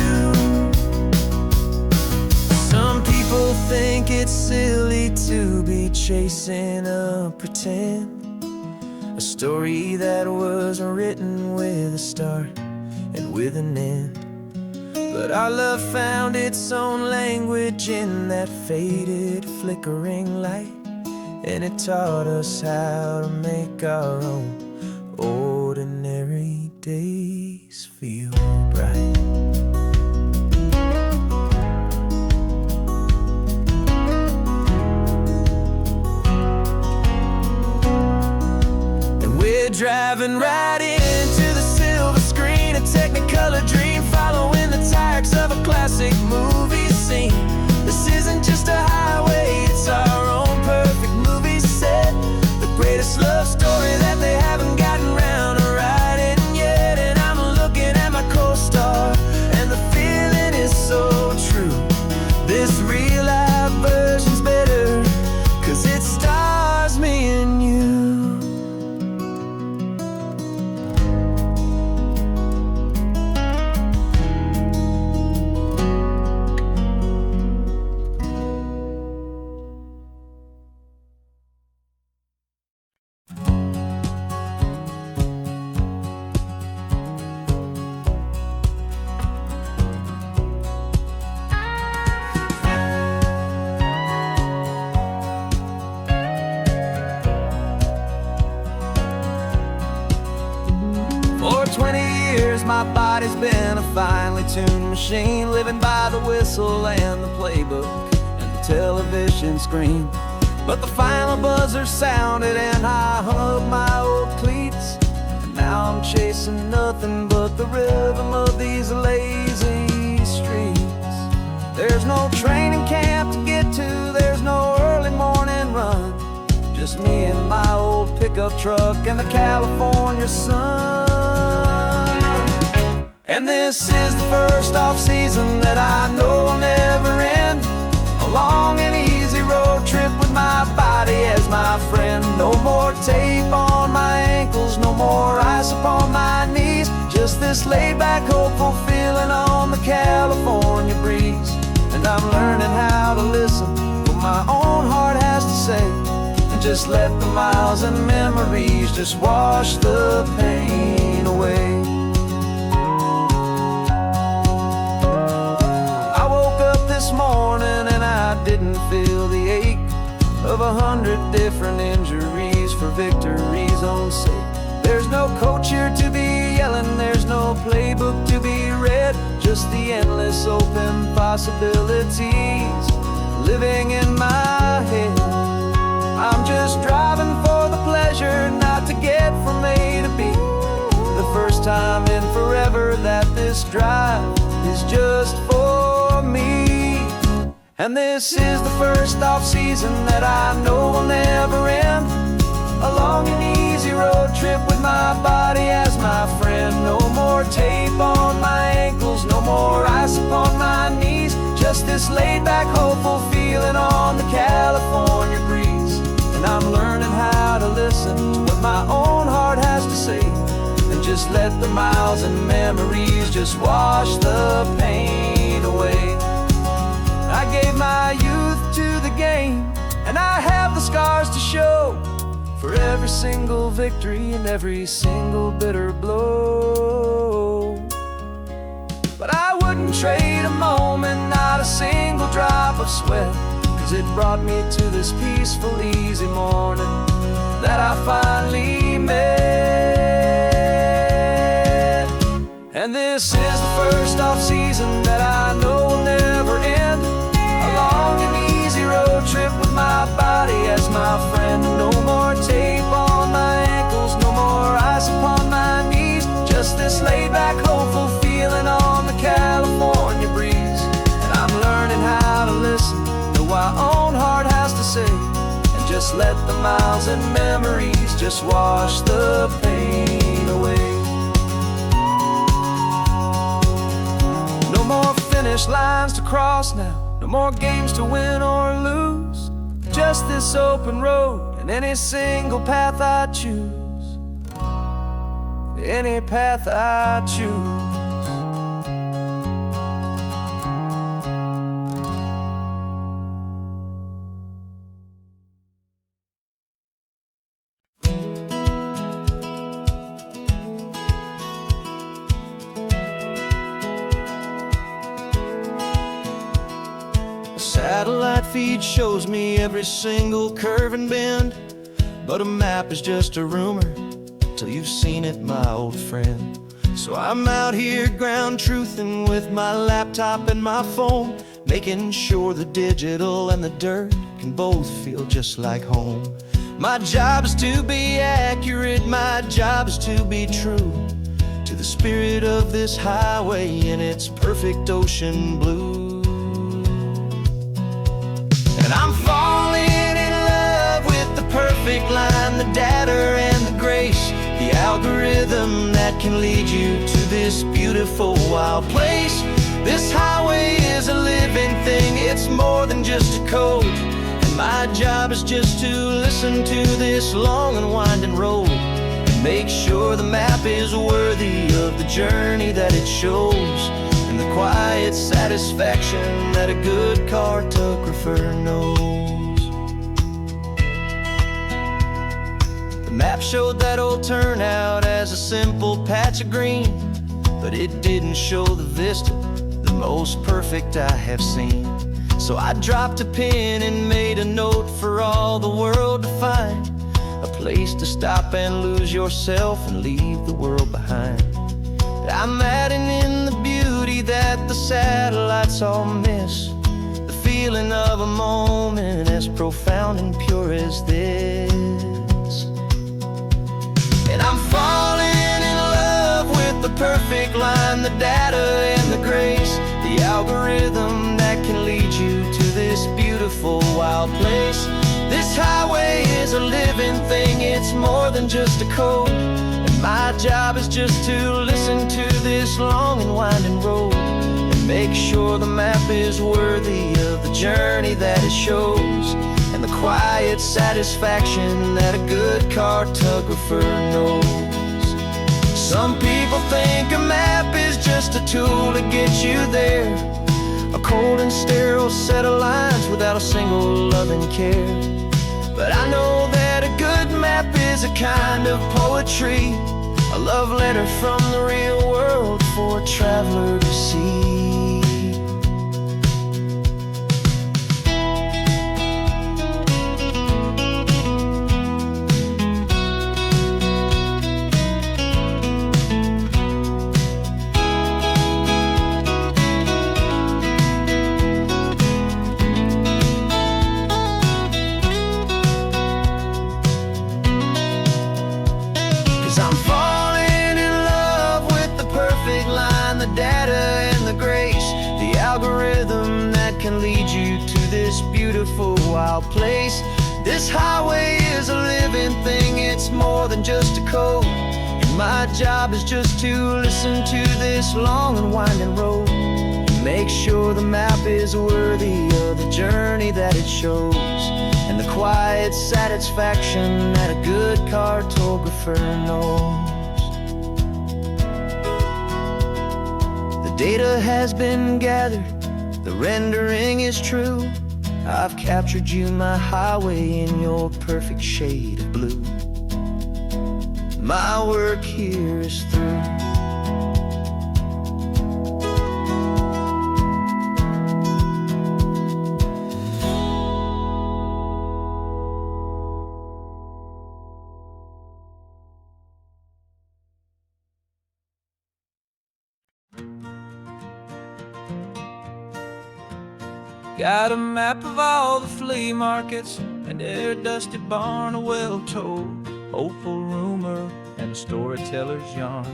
Some people think it's silly to be chasing a pretend, a story that was written with a start and with an end. But our love found its own language in that faded, flickering light, and it taught us how to make our own ordinary days feel bright. We're driving right into the silver screen, a Technicolor dream, following the tracks of a classic movie scene. This isn't just a highway, it's our own perfect movie set, the greatest love story that they haven't gotten round to writing yet. And I'm looking at my co-star, and the feeling is so true. This real life version's better, 'cause it stars me and you. For 20 years my body's been a finely tuned machine, living by the whistle and the playbook and the television screen. But the final buzzer sounded and I hung up my old cleats, and now I'm chasing nothing but the rhythm of these lazy streets. There's no training camp to get to, there's no early morning run, just me and my old pickup truck and the California sun. And this is the first off-season that I know will never end, a long and easy road trip with my body as my friend. No more tape on my ankles, no more ice upon my knees, just this laid-back, hopeful feeling on the California breeze. And I'm learning how to listen to what my own heart has to say, and just let the miles and memories just wash the pain away. This morning and I didn't feel the ache of 100 different injuries for victory's own sake. There's no coach here to be yelling, there's no playbook to be read, just the endless open possibilities living in my head. I'm just driving for the pleasure, not to get from A to B. The first time in forever that this drive is just for me. And this is the first off-season that I know will never end, a long and easy road trip with my body as my friend. No more tape on my ankles, no more ice upon my knees, just this laid-back, hopeful feeling on the California breeze. And I'm learning how to listen to what my own heart has to say, and just let the miles and memories just wash the pain away. I gave my youth to the game, and I have the scars to show for every single victory and every single bitter blow. But I wouldn't trade a moment, not a single drop of sweat, 'cause it brought me to this peaceful, easy morning that I finally met. And this is the first off-season that I know will never end, a long and easy road trip with my body as my friend. No more tape on my ankles, no more ice upon my knees, just this laid-back, hopeful feeling on the California breeze. And I'm learning how to listen to what my own heart has to say, and just let the miles and memories just wash the pain away. No more finish lines to cross now, no more games to win or lose, just this open road and any single path I choose, any path I choose. feed shows me every single curve and bend, but a map is just a rumor till you've seen it, my old friend. So I'm out here ground truthing with my laptop and my phone, making sure the digital and the dirt can both feel just like home. My job is to be accurate, my job is to be true to the spirit of this highway in its perfect ocean blue. And I'm falling in love with the perfect line, the data and the grace, the algorithm that can lead you to this beautiful wild place. This highway is a living thing, it's more than just a code. And my job is just to listen to this long and winding road and make sure the map is worthy of the journey that it shows, and the quiet satisfaction that a good cartographer knows. The map showed that old turnout as a simple patch of green, but it didn't show the vista, the most perfect I have seen. So I dropped a pin and made a note for all the world to find, a place to stop and lose yourself and leave the world behind. I'm adding in the beauty that the satellites all miss, the feeling of a moment as profound and pure as this. And I'm falling in love with the perfect line, the data and the grace, the algorithm that can lead you to this beautiful wild place. This highway is a living thing, it's more than just a code. And my job is just to listen to this long and winding road and make sure the map is worthy of the journey that it shows, and the quiet satisfaction that a good cartographer knows. Some people think a map is just a tool to get you there, a cold and sterile set of lines without a single loving care. But I know that a good map is a kind of poetry, a love letter from the real world for a traveler to see. 'Cause I'm falling in love with the perfect line, the data and the grace, the algorithm that can lead you to this beautiful wild place. This highway is a living thing, it's more than just a code. And my job is just to listen to this long and winding road and make sure the map is worthy of the journey that it shows, and the quiet satisfaction that a good cartographer knows. The data has been gathered, the rendering is true. I've captured you, my highway, in your perfect shade of blue. My work here is through. Got a map of all the flea markets, and their dusty barn, a well-told, hopeful rumor, and a storyteller's yarn.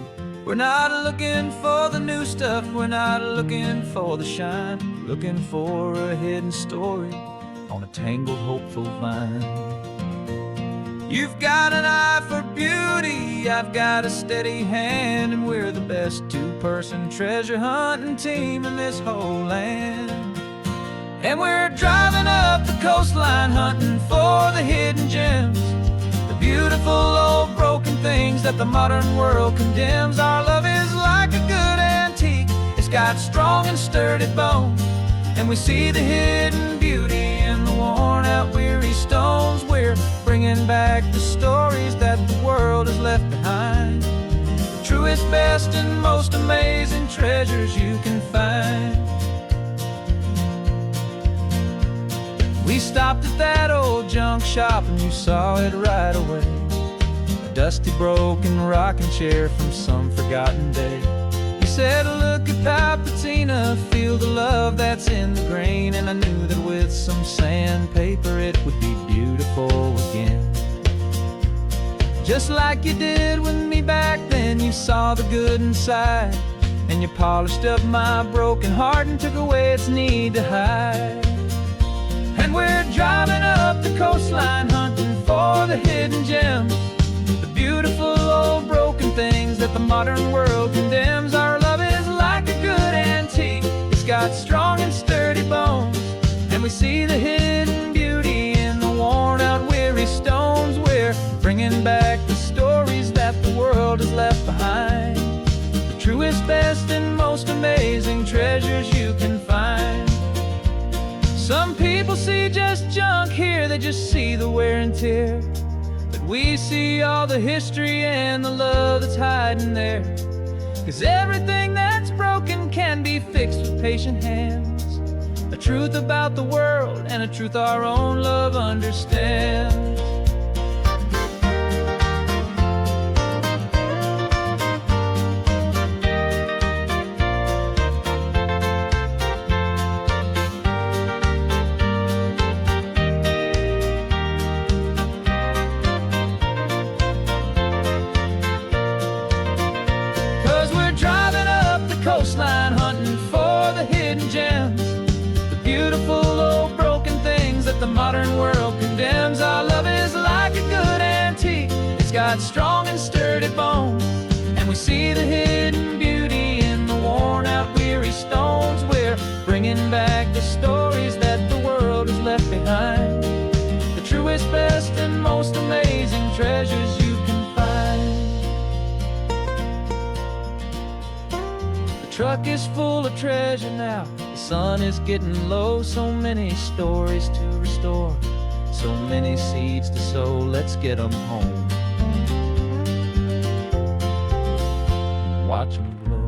We're not looking for the new stuff, we're not looking for the shine, looking for a hidden story on a tangled, hopeful vine. You've got an eye for beauty, I've got a steady hand, and we're the best two-person treasure hunting team in this whole land. And we're driving up the coastline hunting for the hidden gems, the beautiful old broken things that the modern world condemns. Our love is like a good antique, it's got strong and sturdy bones, and we see the hidden beauty in the worn out weary stones. We're bringing back the stories that the world has left behind, the truest, best, and most amazing treasures you can find. We stopped at that old junk shop and you saw it right away. A dusty, broken rocking chair from some forgotten day. You said, look at that patina, feel the love that's in the grain. And I knew that with some sandpaper it would be beautiful again. Just like you did with me back then, you saw the good inside, and you polished up my broken heart and took away its need to hide. And we're driving up the coastline, hunting for the hidden gems, the beautiful old broken things that the modern world condemns. Our love is like a good antique, it's got strong and sturdy bones, and we see the hidden beauty in the worn out weary stones. We're bringing back the stories that the world has left behind, the truest, best, and most amazing treasures you can find. Some people see just junk here, they just see the wear and tear, but we see all the history and the love that's hiding there. 'Cause everything that's broken can be fixed with patient hands, a truth about the world and a truth our own love understands. 'Cause we're driving up the coastline, hunting for the hidden gems, the beautiful old broken things that the modern world condemns. Our love is like a good antique, it's got strong and sturdy bones, and we see the hidden beauty in the worn out weary stones. We're bringing back the stories that the world has left behind, the truest, best, and most amazing treasures you can find. The truck is full of treasure now, the sun is getting low. So many stories to restore, so many seeds to sow. Let's get them home, watch them blow.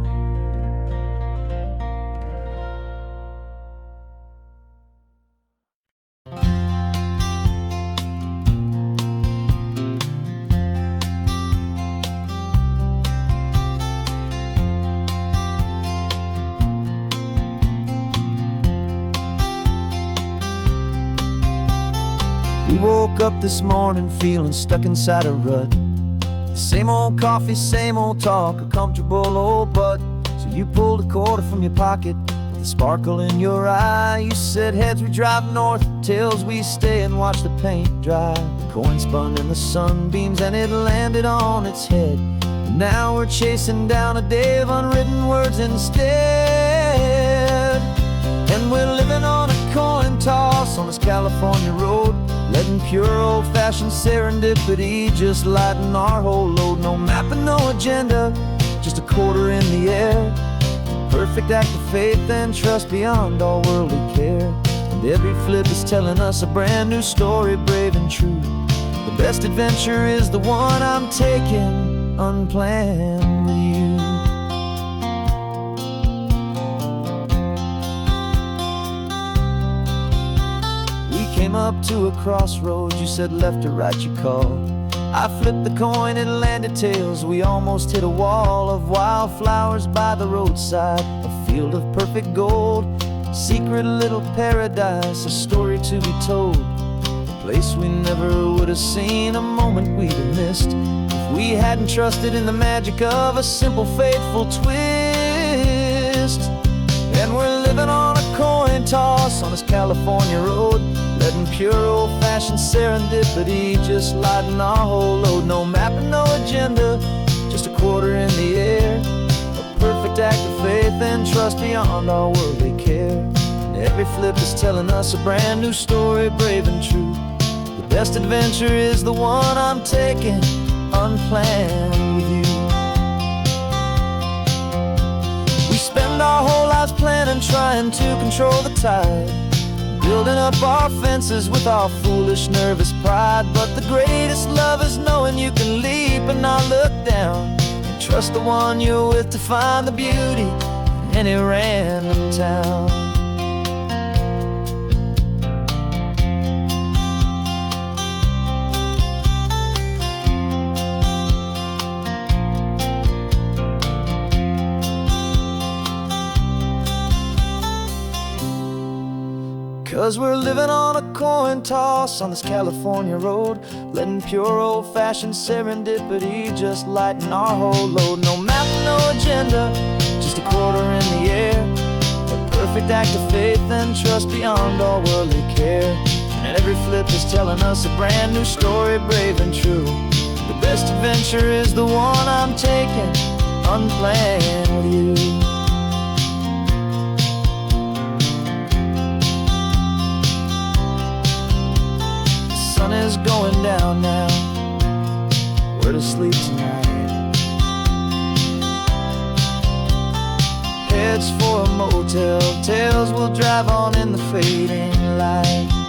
We woke up this morning feeling stuck inside a rut. Same old coffee, same old talk, a comfortable old butt. So you pulled a quarter from your pocket with a sparkle in your eye. You said, heads we drive north, tails we stay and watch the paint dry. The coin spun in the sunbeams and it landed on its head. And now we're chasing down a day of unwritten words instead. And we're living on a coin toss on this California road, letting pure old-fashioned serendipity just lighten our whole load. No map and no agenda, just a quarter in the air. Perfect act of faith and trust beyond all worldly care. And every flip is telling us a brand new story, brave and true. The best adventure is the one I'm taking unplanned with you. Came up to a crossroads, you said left or right you called. I flipped the coin, it landed tails. We almost hit a wall of wildflowers by the roadside, a field of perfect gold, secret little paradise, a story to be told, a place we never would have seen, a moment we'd have missed if we hadn't trusted in the magic of a simple, faithful twist. And we're living on a coin toss on this California road, letting pure old-fashioned serendipity just lighten our whole load. No map and no agenda, just a quarter in the air. A perfect act of faith and trust beyond all worldly care. And every flip is telling us a brand new story, brave and true. The best adventure is the one I'm taking unplanned with you. We spend our whole lives planning, trying to control the tide, building up our fences with our foolish, nervous pride. But the greatest love is knowing you can leap and not look down, and trust the one you're with to find the beauty in any random town. 'Cause we're living on a coin toss on this California road, letting pure old-fashioned serendipity just lighten our whole load. No map, no agenda, just a quarter in the air, a perfect act of faith and trust beyond all worldly care. And every flip is telling us a brand new story, brave and true. The best adventure is the one I'm taking, unplanned with you. The sun is going down now, we're to sleep tonight. Heads for a motel, tails will drive on in the fading light.